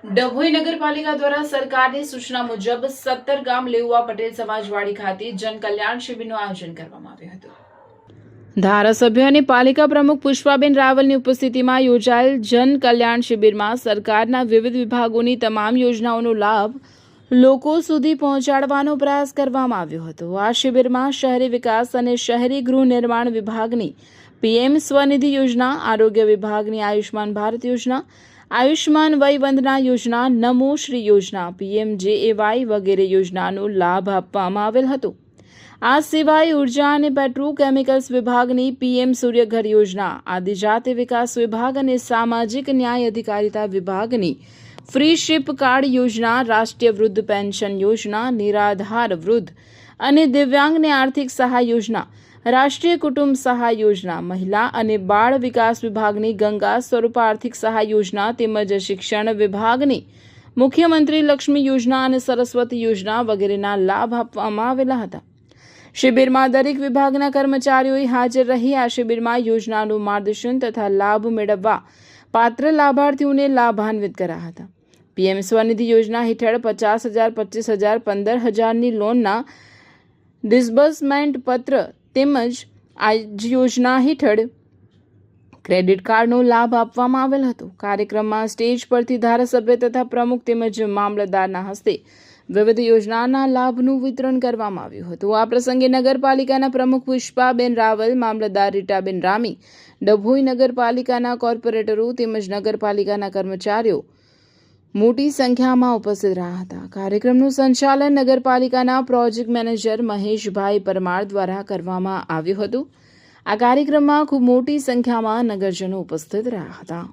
ડભોઈ નગરપાલિકા દ્વારા સરકારની સૂચના મુજબ 17 ગામ લેઉવા પટેલ સમાજવાડી ખાતે જનકલ્યાણ શિબિરનું આયોજન કરવામાં આવ્યું હતું। ધારાસભ્ય અને પાલિકા પ્રમુખ પુષ્પાબેન રાવલની ઉપસ્થિતિમાં યોજાયેલ જન કલ્યાણ શિબિરમાં સરકારના વિવિધ વિભાગોની તમામ યોજનાઓનો લાભ લોકો સુધી પહોંચાડવાનો પ્રયાસ કરવામાં આવ્યો હતો। આ શિબિરમાં શહેરી વિકાસ અને શહેરી ગૃહ નિર્માણ વિભાગની પીએમ સ્વનિધિ યોજના, આરોગ્ય વિભાગની આયુષ્માન ભારત યોજના, આયુષ્માન વય વંદના યોજના, નમો શ્રી યોજના, PMJAY વગેરે યોજનાનો લાભ આપવામાં આવેલ હતો। આ સિવાય ઉર્જા અને પેટ્રોકેમિકલ્સ વિભાગની PM સૂર્યઘર યોજના, આદિજાતિ વિકાસ વિભાગ અને સામાજિક ન્યાય અધિકારિતા વિભાગની ફ્રી શિપ કાર્ડ યોજના, રાષ્ટ્રીય વૃદ્ધ પેન્શન યોજના, નિરાધાર વૃદ્ધ અને દિવ્યાંગને આર્થિક સહાય યોજના, રાષ્ટ્રીય કુટુંબ સહાય યોજના, મહિલા અને બાળ વિકાસ વિભાગની ગંગા સ્વરૂપ આર્થિક સહાય યોજના તેમજ શિક્ષણ વિભાગની મુખ્યમંત્રી લક્ષ્મી યોજના અને સરસ્વતી યોજના વગેરેના લાભ આપવામાં આવેલા હતા। શિબિરમાં દરેક વિભાગના કર્મચારીઓએ હાજર રહી આ શિબિરમાં યોજનાનું માર્ગદર્શન તથા લાભ મેળવવા પાત્ર લાભાર્થીઓને લાભાન્વિત કર્યા હતા। PM સ્વનિધિ યોજના હેઠળ 50,000, 25,000, 15,000ની લોનના ડિસ્બર્સમેન્ટ પત્ર તેમજ આ યોજના હેઠળ ક્રેડિટ કાર્ડનો લાભ આપવામાં આવેલ હતો। કાર્યક્રમમાં સ્ટેજ પરથી ધારાસભ્ય તથા પ્રમુખ તેમજ મામલતદારના હસ્તે વિવિધ યોજનાના લાભનું વિતરણ કરવામાં આવ્યું હતું। આ પ્રસંગે નગરપાલિકાના પ્રમુખ પુષ્પાબેન રાવલ, મામલતદાર રીટાબેન રામી, ડભોઈ નગરપાલિકાના કોર્પોરેટરો તેમજ નગરપાલિકાના કર્મચારીઓ મોટી સંખ્યામાં ઉપસ્થિત રહ્યા હતા। કાર્યક્રમનું સંચાલન નગરપાલિકાના પ્રોજેક્ટ મેનેજર મહેશભાઈ પરમાર દ્વારા કરવામાં આવ્યું હતું। આ કાર્યક્રમમાં ખૂબ મોટી સંખ્યામાં નગરજનો ઉપસ્થિત રહ્યા હતા।